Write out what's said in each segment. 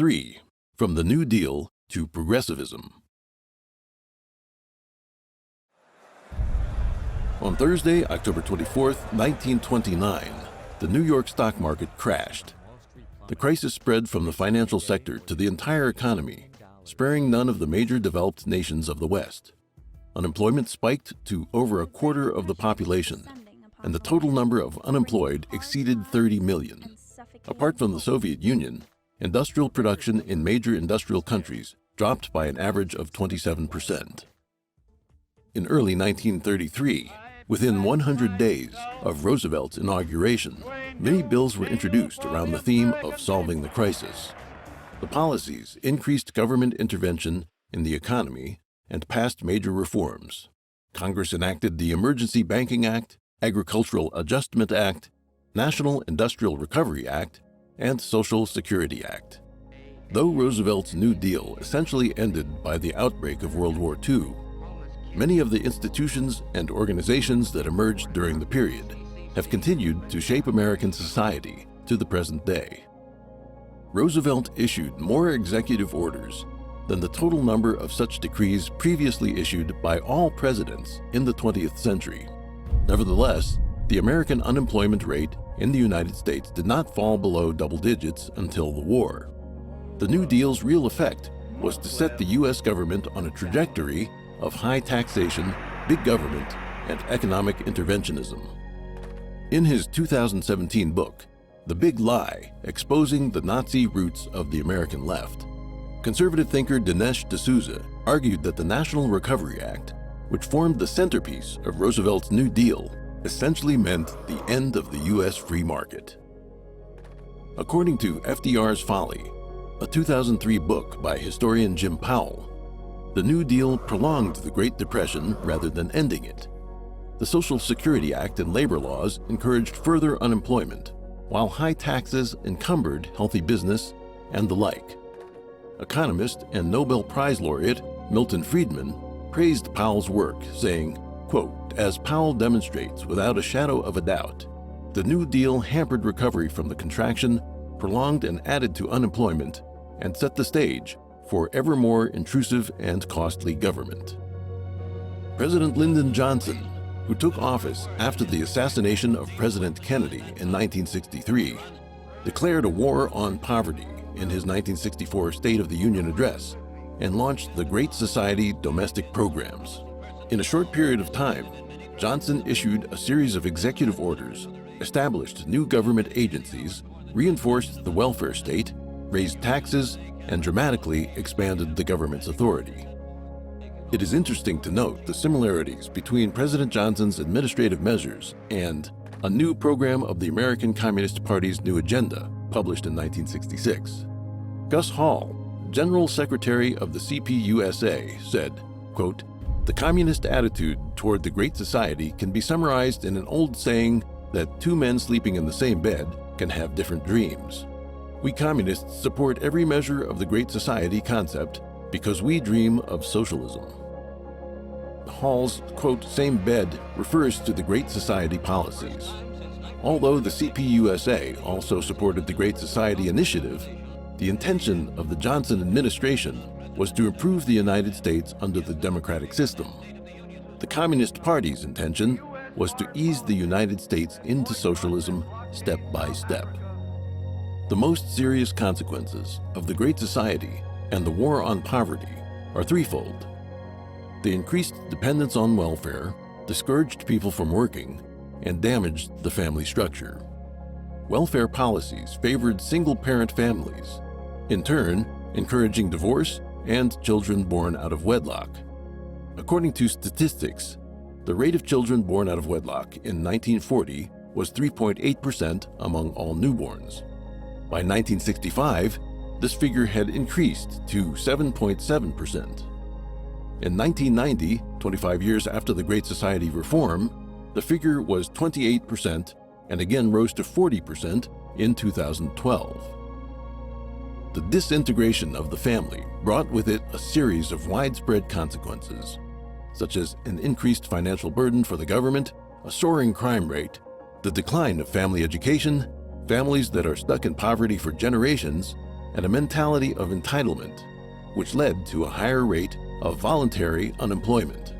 3. From the New Deal to Progressivism. On Thursday, October 24th, 1929, the New York stock market crashed. The crisis spread from the financial sector to the entire economy, sparing none of the major developed nations of the West. Unemployment spiked to over a quarter of the population, and the total number of unemployed exceeded 30 million. Apart from the Soviet Union, industrial production in major industrial countries dropped by an average of 27%. In early 1933, within 100 days of Roosevelt's inauguration, many bills were introduced around the theme of solving the crisis. The policies increased government intervention in the economy and passed major reforms. Congress enacted the Emergency Banking Act, Agricultural Adjustment Act, National Industrial Recovery Act, and Social Security Act. Though Roosevelt's New Deal essentially ended by the outbreak of World War II, many of the institutions and organizations that emerged during the period have continued to shape American society to the present day. Roosevelt issued more executive orders than the total number of such decrees previously issued by all presidents in the 20th century. Nevertheless, the American unemployment rate in the United States did not fall below double digits until the war. The New Deal's real effect was to set the U.S. government on a trajectory of high taxation, big government, and economic interventionism. In his 2017 book, The Big Lie, Exposing the Nazi Roots of the American Left, conservative thinker Dinesh D'Souza argued that the National Recovery Act, which formed the centerpiece of Roosevelt's New Deal, essentially meant the end of the U.S. free market. According to FDR's Folly, a 2003 book by historian Jim Powell, the New Deal prolonged the Great Depression rather than ending it. The Social Security Act and labor laws encouraged further unemployment, while high taxes encumbered healthy business and the like. Economist and Nobel Prize laureate Milton Friedman praised Powell's work, saying, quote, "As Powell demonstrates without a shadow of a doubt, the New Deal hampered recovery from the contraction, prolonged and added to unemployment, and set the stage for ever more intrusive and costly government." President Lyndon Johnson, who took office after the assassination of President Kennedy in 1963, declared a war on poverty in his 1964 State of the Union address and launched the Great Society domestic programs. In a short period of time, Johnson issued a series of executive orders, established new government agencies, reinforced the welfare state, raised taxes, and dramatically expanded the government's authority. It is interesting to note the similarities between President Johnson's administrative measures and a new program of the American Communist Party's New Agenda, published in 1966. Gus Hall, General Secretary of the CPUSA, said, quote, "The communist attitude toward the Great Society can be summarized in an old saying that two men sleeping in the same bed can have different dreams. We communists support every measure of the Great Society concept because we dream of socialism." Hall's, quote, "same bed" refers to the Great Society policies. Although the CPUSA also supported the Great Society initiative, the intention of the Johnson administration was to improve the United States under the democratic system. The Communist Party's intention was to ease the United States into socialism step by step. The most serious consequences of the Great Society and the war on poverty are threefold. They increased dependence on welfare, discouraged people from working, and damaged the family structure. Welfare policies favored single-parent families, in turn encouraging divorce and children born out of wedlock. According to statistics, the rate of children born out of wedlock in 1940 was 3.8% among all newborns. By 1965, this figure had increased to 7.7%. In 1990, 25 years after the Great Society reform, the figure was 28% and again rose to 40% in 2012. The disintegration of the family brought with it a series of widespread consequences, such as an increased financial burden for the government, a soaring crime rate, the decline of family education, families that are stuck in poverty for generations, and a mentality of entitlement, which led to a higher rate of voluntary unemployment.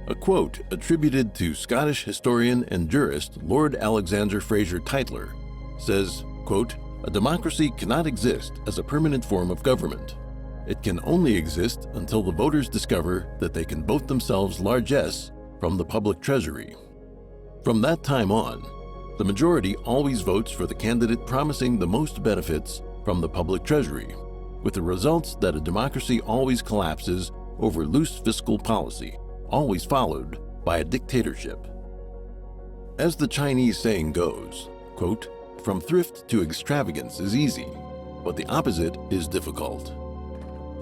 A quote attributed to Scottish historian and jurist Lord Alexander Fraser Tytler says, quote, "A democracy cannot exist as a permanent form of government. It can only exist until the voters discover that they can vote themselves largesse from the public treasury. From that time on, the majority always votes for the candidate promising the most benefits from the public treasury, with the results that a democracy always collapses over loose fiscal policy, always followed by a dictatorship." As the Chinese saying goes, quote, "From thrift to extravagance is easy, but the opposite is difficult."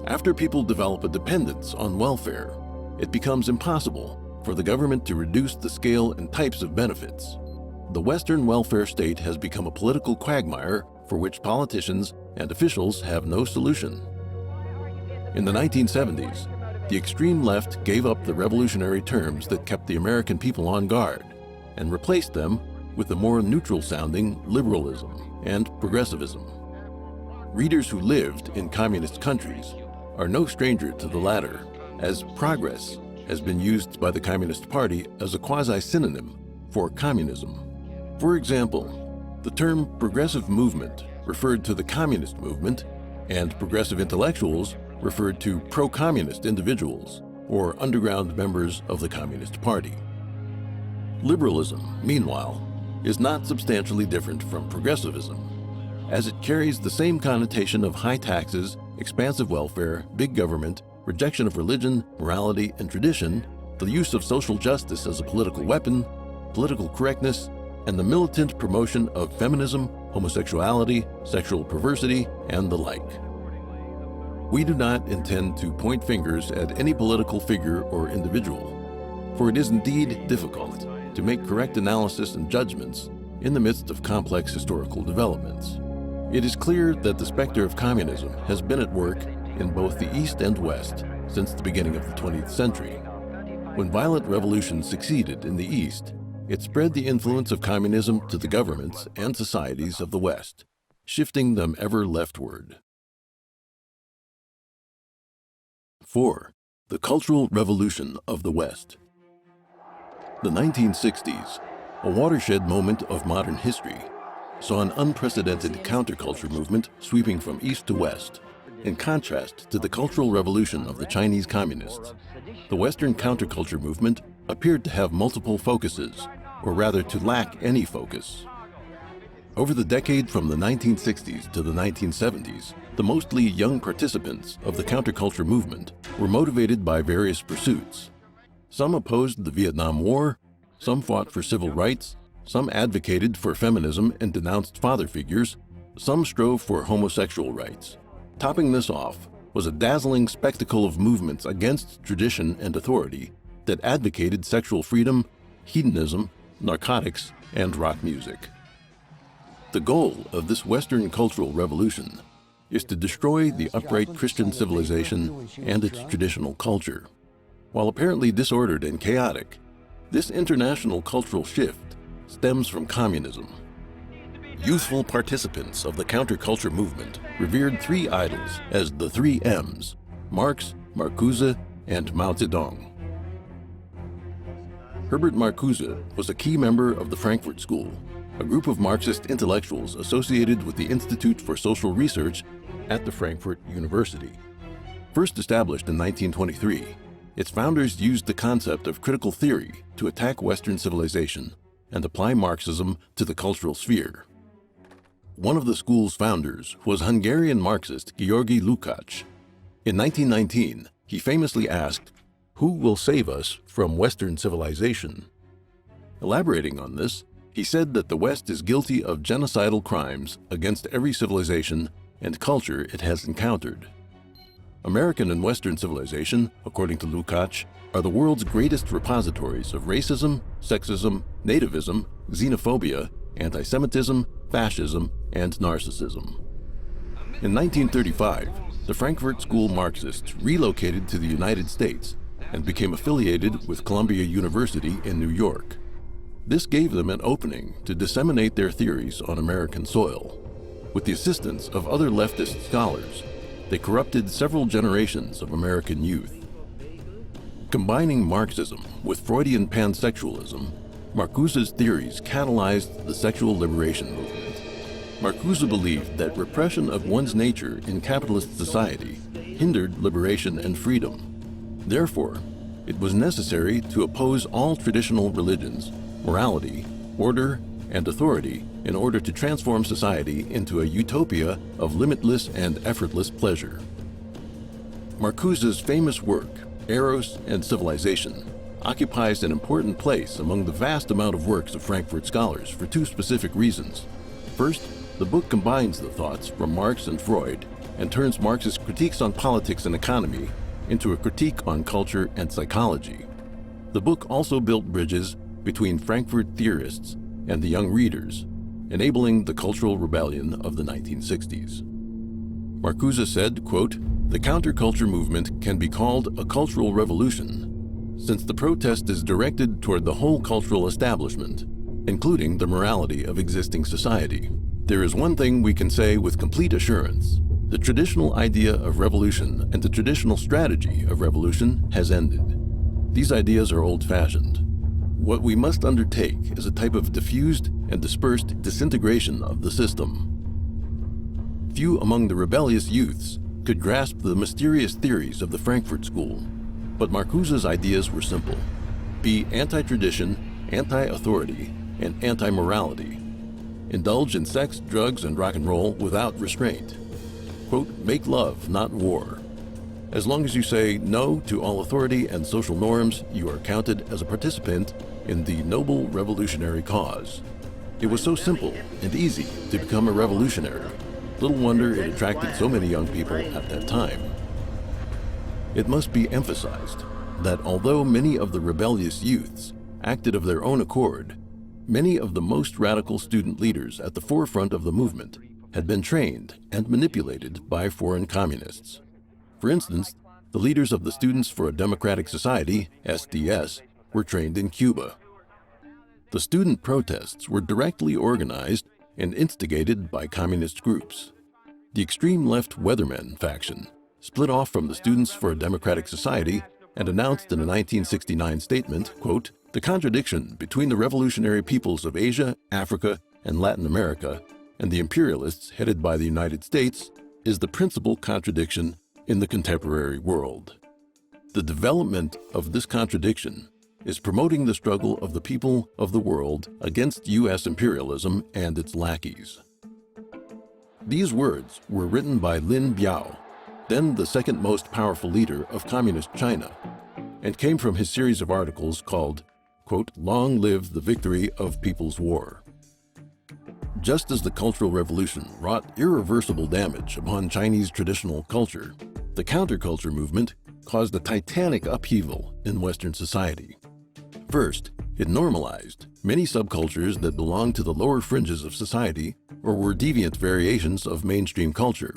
After people develop a dependence on welfare, it becomes impossible for the government to reduce the scale and types of benefits. The Western welfare state has become a political quagmire for which politicians and officials have no solution. In the 1970s, the extreme left gave up the revolutionary terms that kept the American people on guard and replaced them with the more neutral-sounding liberalism and progressivism. Readers who lived in communist countries are no stranger to the latter, as progress has been used by the Communist Party as a quasi-synonym for communism. For example, the term progressive movement referred to the communist movement, and progressive intellectuals referred to pro-communist individuals or underground members of the Communist Party. Liberalism, meanwhile, is not substantially different from progressivism, as it carries the same connotation of high taxes, expansive welfare, big government, rejection of religion, morality, and tradition, the use of social justice as a political weapon, political correctness, and the militant promotion of feminism, homosexuality, sexual perversity, and the like. We do not intend to point fingers at any political figure or individual, for it is indeed difficult to make correct analysis and judgments in the midst of complex historical developments. It is clear that the specter of communism has been at work in both the East and West since the beginning of the 20th century. When violent revolutions succeeded in the East, it spread the influence of communism to the governments and societies of the West, shifting them ever leftward. 4. The Cultural Revolution of the West. The 1960s, a watershed moment of modern history, saw an unprecedented counterculture movement sweeping from east to west. In contrast to the Cultural Revolution of the Chinese communists, the Western counterculture movement appeared to have multiple focuses, or rather to lack any focus. Over the decade from the 1960s to the 1970s, the mostly young participants of the counterculture movement were motivated by various pursuits. Some opposed the Vietnam War, some fought for civil rights, some advocated for feminism and denounced father figures, some strove for homosexual rights. Topping this off was a dazzling spectacle of movements against tradition and authority that advocated sexual freedom, hedonism, narcotics, and rock music. The goal of this Western cultural revolution is to destroy the upright Christian civilization and its traditional culture. While apparently disordered and chaotic, this international cultural shift stems from communism. Youthful participants of the counterculture movement revered three idols as the three M's: Marx, Marcuse, and Mao Zedong. Herbert Marcuse was a key member of the Frankfurt School, a group of Marxist intellectuals associated with the Institute for Social Research at the Frankfurt University. First established in 1923, its founders used the concept of critical theory to attack Western civilization and apply Marxism to the cultural sphere. One of the school's founders was Hungarian Marxist György Lukács. In 1919, he famously asked, "Who will save us from Western civilization?" Elaborating on this, he said that the West is guilty of genocidal crimes against every civilization and culture it has encountered. American and Western civilization, according to Lukács, are the world's greatest repositories of racism, sexism, nativism, xenophobia, anti-Semitism, fascism, and narcissism. In 1935, the Frankfurt School Marxists relocated to the United States and became affiliated with Columbia University in New York. This gave them an opening to disseminate their theories on American soil. With the assistance of other leftist scholars, they corrupted several generations of American youth. Combining Marxism with Freudian pansexualism, Marcuse's theories catalyzed the sexual liberation movement. Marcuse believed that repression of one's nature in capitalist society hindered liberation and freedom. Therefore, it was necessary to oppose all traditional religions, morality, order, and authority in order to transform society into a utopia of limitless and effortless pleasure. Marcuse's famous work, Eros and Civilization, occupies an important place among the vast amount of works of Frankfurt scholars for two specific reasons. First, the book combines the thoughts from Marx and Freud and turns Marx's critiques on politics and economy into a critique on culture and psychology. The book also built bridges between Frankfurt theorists and the young readers, enabling the cultural rebellion of the 1960s. Marcuse said, quote, "The counterculture movement can be called a cultural revolution, since the protest is directed toward the whole cultural establishment, including the morality of existing society. There is one thing we can say with complete assurance. The traditional idea of revolution and the traditional strategy of revolution has ended. These ideas are old-fashioned. What we must undertake is a type of diffused and dispersed disintegration of the system." Few among the rebellious youths could grasp the mysterious theories of the Frankfurt School, but Marcuse's ideas were simple. Be anti-tradition, anti-authority, and anti-morality. Indulge in sex, drugs, and rock and roll without restraint. Quote, "Make love, not war. As long as you say no to all authority and social norms, you are counted as a participant in the noble revolutionary cause." It was so simple and easy to become a revolutionary. Little wonder it attracted so many young people at that time. It must be emphasized that although many of the rebellious youths acted of their own accord, many of the most radical student leaders at the forefront of the movement had been trained and manipulated by foreign communists. For instance, the leaders of the Students for a Democratic Society, SDS, were trained in Cuba. The student protests were directly organized and instigated by communist groups. The extreme left Weathermen faction split off from the Students for a Democratic Society and announced in a 1969 statement, quote, "The contradiction between the revolutionary peoples of Asia, Africa, and Latin America and the imperialists headed by the United States is the principal contradiction in the contemporary world. The development of this contradiction is promoting the struggle of the people of the world against U.S. imperialism and its lackeys." These words were written by Lin Biao, then the second most powerful leader of Communist China, and came from his series of articles called, quote, "Long Live the Victory of People's War." Just as the Cultural Revolution wrought irreversible damage upon Chinese traditional culture, the counterculture movement caused a titanic upheaval in Western society. First, it normalized many subcultures that belonged to the lower fringes of society or were deviant variations of mainstream culture.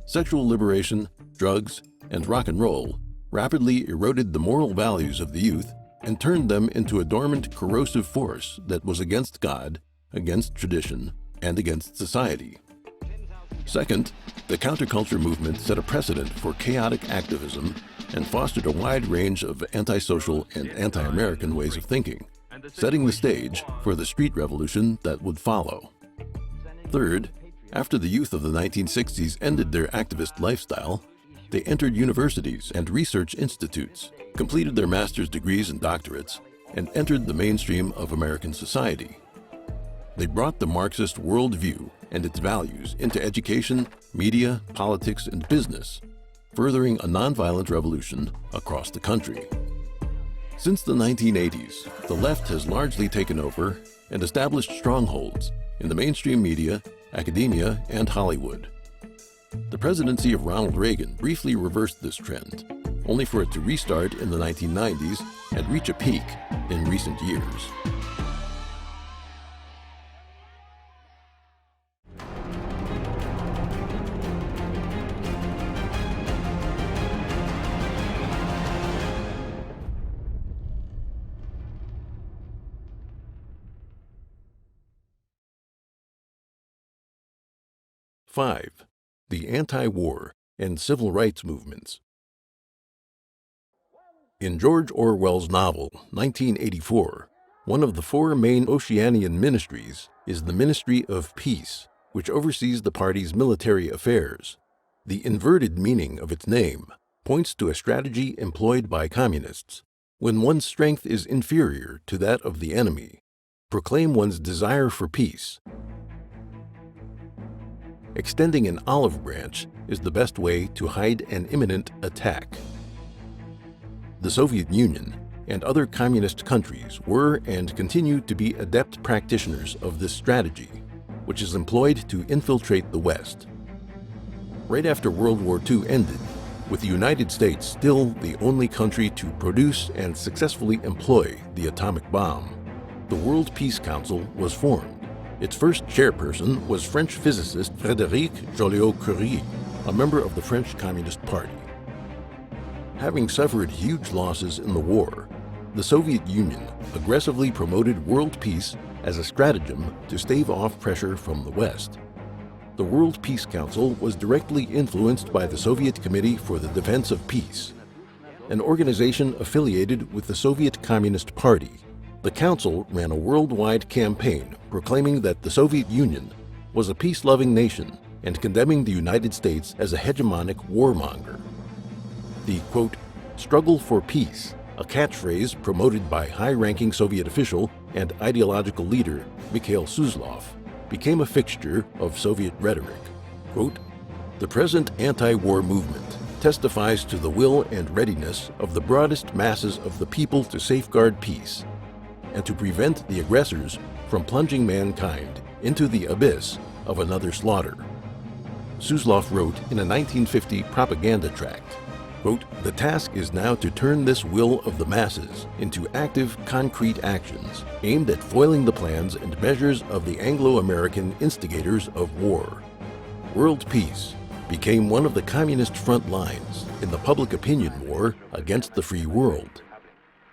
Sexual liberation, drugs, and rock and roll rapidly eroded the moral values of the youth and turned them into a dormant, corrosive force that was against God, against tradition, and against society. Second, the counterculture movement set a precedent for chaotic activism and fostered a wide range of antisocial and anti-American ways of thinking, setting the stage for the street revolution that would follow. Third, after the youth of the 1960s ended their activist lifestyle, they entered universities and research institutes, completed their master's degrees and doctorates, and entered the mainstream of American society. They brought the Marxist worldview and its values into education, media, politics, and business, furthering a nonviolent revolution across the country. Since the 1980s, the left has largely taken over and established strongholds in the mainstream media, academia, and Hollywood. The presidency of Ronald Reagan briefly reversed this trend, only for it to restart in the 1990s and reach a peak in recent years. 5. The anti-war and civil rights movements. In George Orwell's novel, 1984, one of the 4 main Oceanian ministries is the Ministry of Peace, which oversees the party's military affairs. The inverted meaning of its name points to a strategy employed by communists when one's strength is inferior to that of the enemy. Proclaim one's desire for peace. Extending an olive branch is the best way to hide an imminent attack. The Soviet Union and other communist countries were and continue to be adept practitioners of this strategy, which is employed to infiltrate the West. Right after World War II ended, with the United States still the only country to produce and successfully employ the atomic bomb, the World Peace Council was formed. Its first chairperson was French physicist Frédéric Joliot-Curie, a member of the French Communist Party. Having suffered huge losses in the war, the Soviet Union aggressively promoted world peace as a stratagem to stave off pressure from the West. The World Peace Council was directly influenced by the Soviet Committee for the Defense of Peace, an organization affiliated with the Soviet Communist Party. The Council ran a worldwide campaign proclaiming that the Soviet Union was a peace-loving nation and condemning the United States as a hegemonic warmonger. The, quote, struggle for peace, a catchphrase promoted by high-ranking Soviet official and ideological leader Mikhail Suslov, became a fixture of Soviet rhetoric. Quote, the present anti-war movement testifies to the will and readiness of the broadest masses of the people to safeguard peace and to prevent the aggressors from plunging mankind into the abyss of another slaughter. Suslov wrote in a 1950 propaganda tract, quote, the task is now to turn this will of the masses into active, concrete actions aimed at foiling the plans and measures of the Anglo-American instigators of war. World peace became one of the communist front lines in the public opinion war against the free world.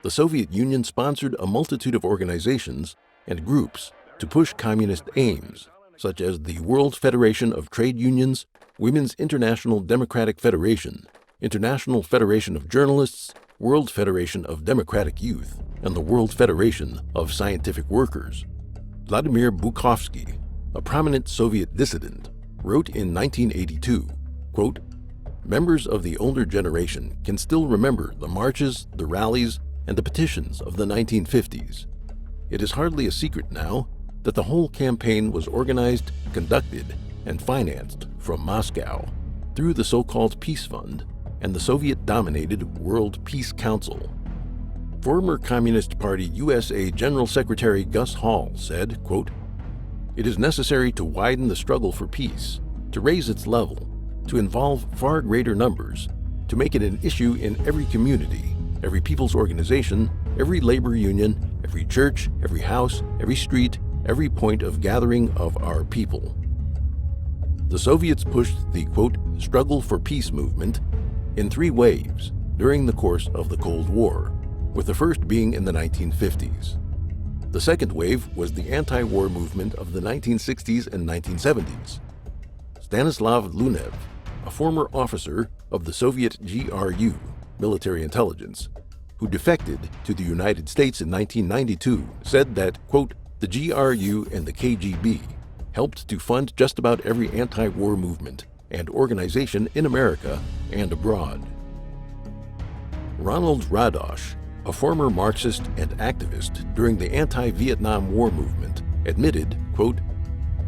The Soviet Union sponsored a multitude of organizations and groups to push communist aims, such as the World Federation of Trade Unions, Women's International Democratic Federation, International Federation of Journalists, World Federation of Democratic Youth, and the World Federation of Scientific Workers. Vladimir Bukovsky, a prominent Soviet dissident, wrote in 1982, quote, members of the older generation can still remember the marches, the rallies, and the petitions of the 1950s. It is hardly a secret now that the whole campaign was organized, conducted, and financed from Moscow through the so-called Peace Fund and the Soviet-dominated World Peace Council. Former Communist Party USA General Secretary Gus Hall said, quote, it is necessary to widen the struggle for peace, to raise its level, to involve far greater numbers, to make it an issue in every community, every people's organization, every labor union, every church, every house, every street, every point of gathering of our people. The Soviets pushed the, quote, struggle for peace movement in 3 waves during the course of the Cold War, with the first being in the 1950s. The second wave was the anti-war movement of the 1960s and 1970s. Stanislav Lunev, a former officer of the Soviet GRU, military intelligence, who defected to the United States in 1992, said that, quote, the GRU and the KGB helped to fund just about every anti-war movement and organization in America and abroad. Ronald Radosh, a former Marxist and activist during the anti-Vietnam War movement, admitted, quote,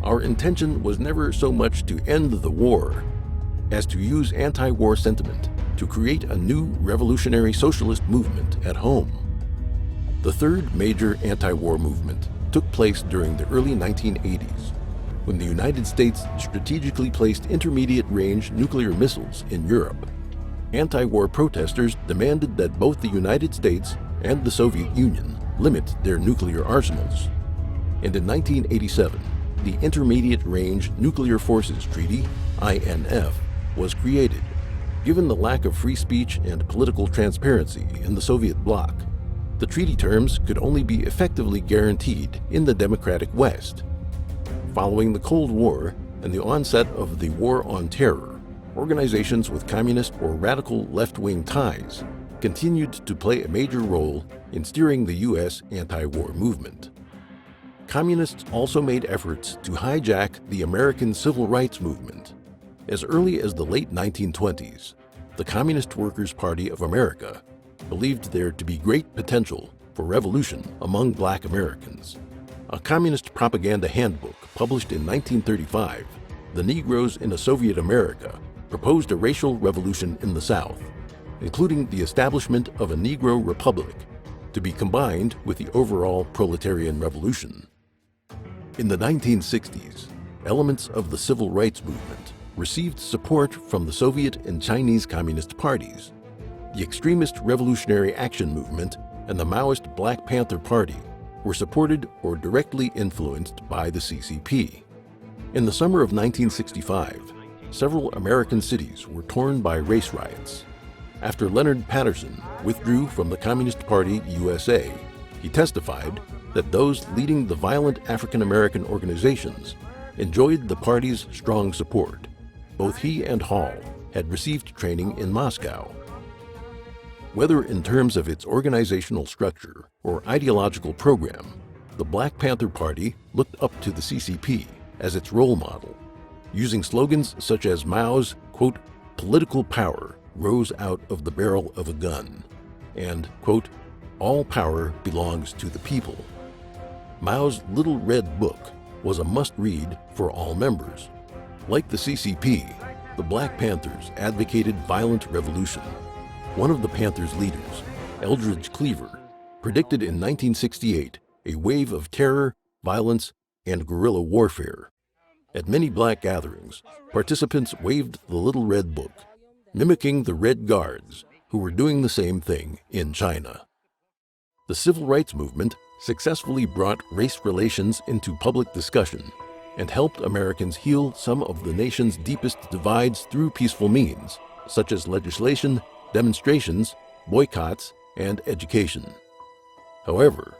our intention was never so much to end the war as to use anti-war sentiment to create a new revolutionary socialist movement at home. The third major anti-war movement took place during the early 1980s, when the United States strategically placed intermediate-range nuclear missiles in Europe. Anti-war protesters demanded that both the United States and the Soviet Union limit their nuclear arsenals. And in 1987, the Intermediate-Range Nuclear Forces Treaty, INF, was created. Given the lack of free speech and political transparency in the Soviet bloc, the treaty terms could only be effectively guaranteed in the democratic West. Following the Cold War, and the onset of the War on Terror, organizations with communist or radical left-wing ties continued to play a major role in steering the U.S. anti-war movement. Communists also made efforts to hijack the American civil rights movement. As early as the late 1920s, the Communist Workers' Party of America believed there to be great potential for revolution among Black Americans. A communist propaganda handbook published in 1935, The Negroes in a Soviet America, proposed a racial revolution in the South, including the establishment of a Negro Republic to be combined with the overall proletarian revolution. In the 1960s, elements of the civil rights movement received support from the Soviet and Chinese Communist parties. The extremist Revolutionary Action Movement and the Maoist Black Panther Party were supported or directly influenced by the CCP. In the summer of 1965, several American cities were torn by race riots. After Leonard Patterson withdrew from the Communist Party USA, he testified that those leading the violent African American organizations enjoyed the party's strong support. Both he and Hall had received training in Moscow. Whether in terms of its organizational structure or ideological program, the Black Panther Party looked up to the CCP as its role model, using slogans such as Mao's, quote, "political power rose out of the barrel of a gun," and, quote, "all power belongs to the people." Mao's Little Red Book was a must-read for all members. Like the CCP, the Black Panthers advocated violent revolution. One of the Panthers' leaders, Eldridge Cleaver, predicted in 1968 a wave of terror, violence, and guerrilla warfare. At many Black gatherings, participants waved the Little Red Book, mimicking the Red Guards, who were doing the same thing in China. The civil rights movement successfully brought race relations into public discussion and helped Americans heal some of the nation's deepest divides through peaceful means, such as legislation, demonstrations, boycotts, and education. However,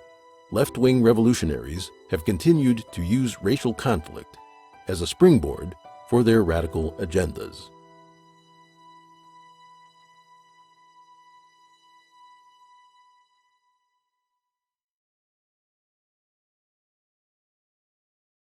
left-wing revolutionaries have continued to use racial conflict as a springboard for their radical agendas.